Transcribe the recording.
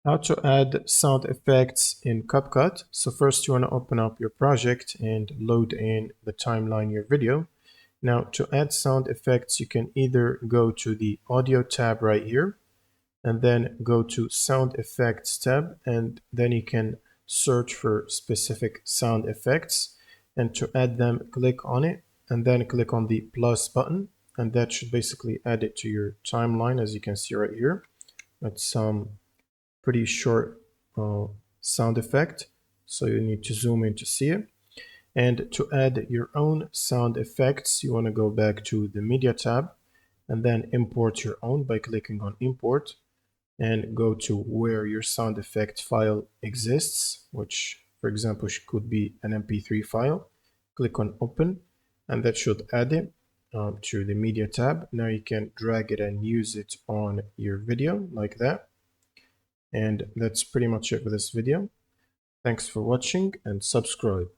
How to add sound effects in CapCut. So first you want to open up your project and load in the timeline your video. Now to add sound effects, you can either go to the audio tab right here and then go to sound effects tab, and then you can search for specific sound effects, and to add them click on it and then click on the plus button, and that should basically add it to your timeline. As you can see right here, it's pretty short sound effect, so you need to zoom in to see it. And to add your own sound effects, you want to go back to the media tab and then import your own by clicking on import, and go to where your sound effect file exists, which for example could be an MP3 file. Click on open, and that should add it to the media tab. Now you can drag it and use it on your video like that. And that's pretty much it for this video. Thanks for watching and subscribe.